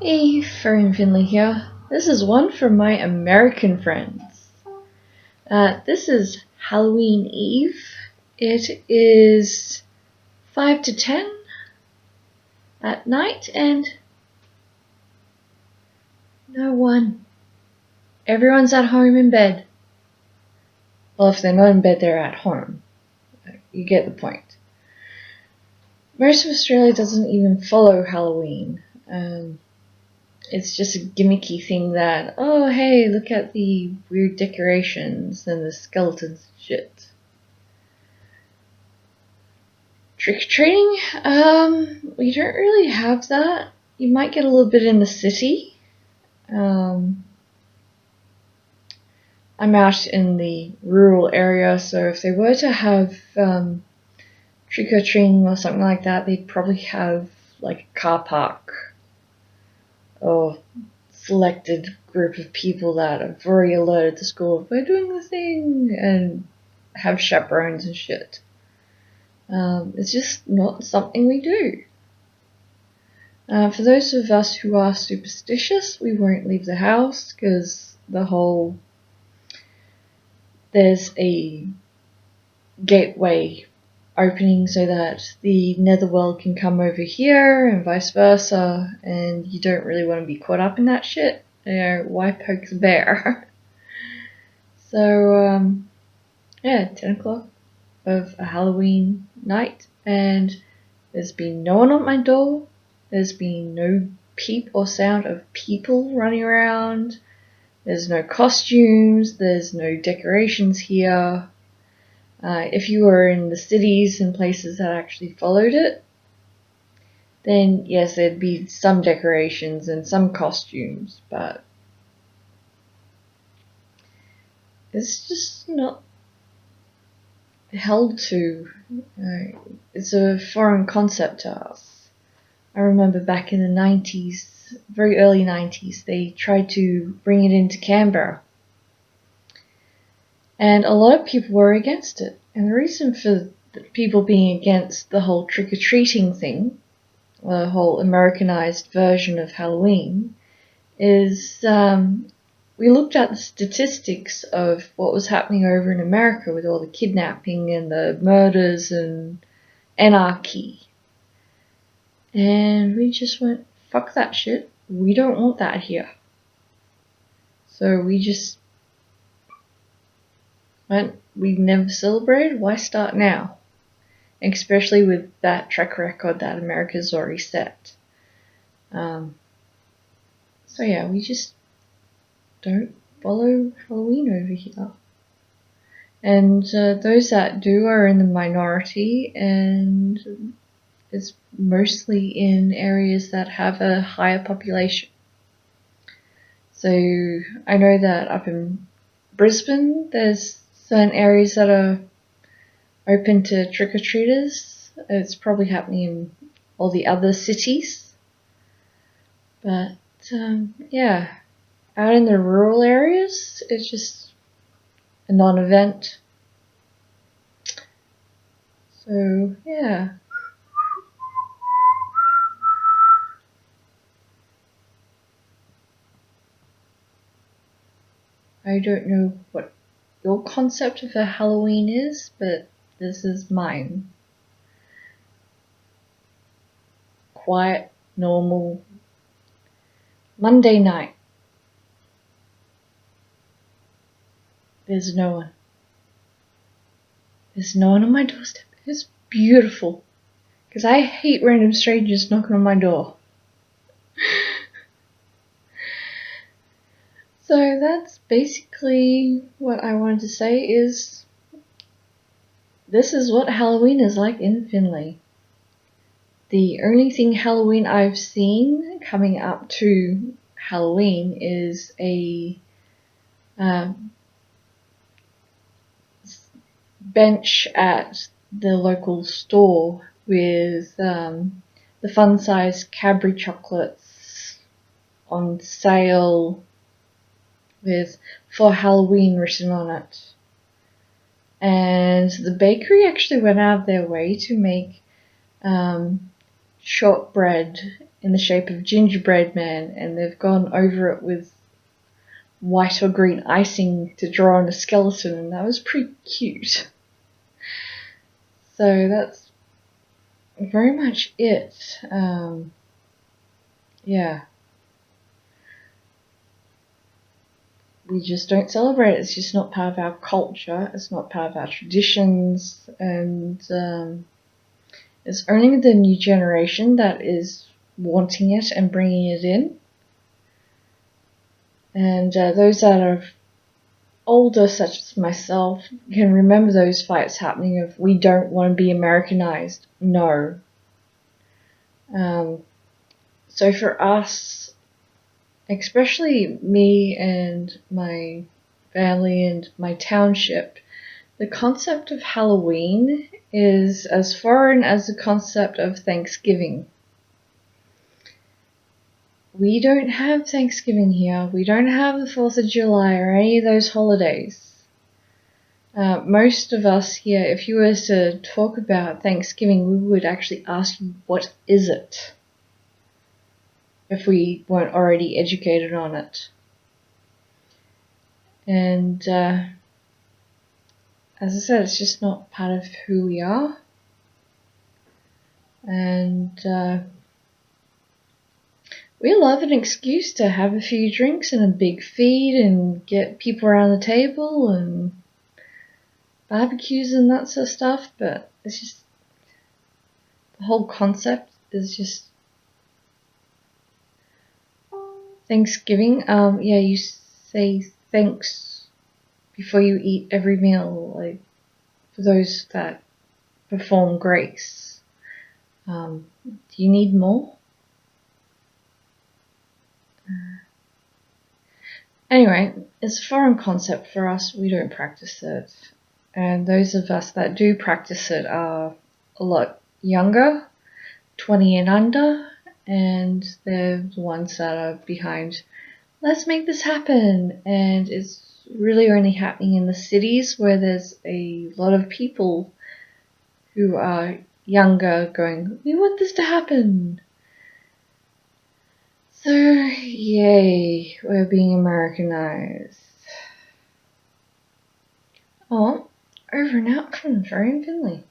Hey, Fern Finley here. This is one for my American friends. This is Halloween Eve. It is 5 to 10 at night and no one. Everyone's at home in bed. Well, if they're not in bed, they're at home. You get the point. Most of Australia doesn't even follow Halloween. It's just a gimmicky thing that, oh hey, look at the weird decorations and the skeletons and shit. Trick-or-treating? We don't really have that. You might get a little bit in the city. I'm out in the rural area, so if they were to have trick-or-treating or something like that, they'd probably have like a car park or selected group of people that have already alerted the school, we're doing the thing, and have chaperones and shit. It's just not something we do. For those of us who are superstitious, we won't leave the house because there's a gateway opening so that the netherworld can come over here and vice versa, and you don't really want to be caught up in that shit. Why poke the bear? So, 10 o'clock of a Halloween night, and there's been no one at my door. There's been no peep or sound of people running around. There's no costumes. There's no decorations here. If you were in the cities and places that actually followed it, then yes, there'd be some decorations and some costumes, but it's just not held to. It's a foreign concept to us. I remember back in the 90s, very early 90s, they tried to bring it into Canberra. And a lot of people were against it. And the reason for people being against the whole trick-or-treating thing, the whole Americanized version of Halloween, is we looked at the statistics of what was happening over in America with all the kidnapping and the murders and anarchy. And we just went, fuck that shit. We don't want that here. So we just we've never celebrated, why start now? Especially with that track record that America's already set. So yeah, we just don't follow Halloween over here. And those that do are in the minority, and it's mostly in areas that have a higher population. So I know that up in Brisbane, there's certain areas that are open to trick-or-treaters. It's probably happening in all the other cities. But, yeah, out in the rural areas, it's just a non-event. So, yeah. I don't know what your concept of a Halloween is, but this is mine. Quiet, normal, Monday night. There's no one. There's no one on my doorstep. It's beautiful. Because I hate random strangers knocking on my door. So that's basically what I wanted to say is this is what Halloween is like in Finley. The only thing Halloween I've seen coming up to Halloween is a bench at the local store with the fun-size Cadbury chocolates on sale with "for Halloween" written on it. And the bakery actually went out of their way to make shortbread in the shape of gingerbread man, and they've gone over it with white or green icing to draw on a skeleton, and that was pretty cute. So that's very much it. Yeah. We just don't celebrate it. It's just not part of our culture. It's not part of our traditions, and it's only the new generation that is wanting it and bringing it in. And those that are older, such as myself, can remember those fights happening of we don't want to be Americanized. No. So for us, especially me and my family and my township, the concept of Halloween is as foreign as the concept of Thanksgiving. We don't have Thanksgiving here. We don't have the 4th of July or any of those holidays. Most of us here, if you were to talk about Thanksgiving, we would actually ask you, what is it? If we weren't already educated on it. And as I said, it's just not part of who we are. And we love an excuse to have a few drinks and a big feed and get people around the table and barbecues and that sort of stuff, but it's just, the whole concept is just Thanksgiving. Yeah, you say thanks before you eat every meal, like for those that perform grace. Do you need more? Anyway, it's a foreign concept for us. We don't practice it. And those of us that do practice it are a lot younger, 20 and under, and they're the ones that are behind, let's make this happen. And it's really only happening in the cities where there's a lot of people who are younger going, we want this to happen. So, yay, we're being Americanized. Oh, over and out from Finley.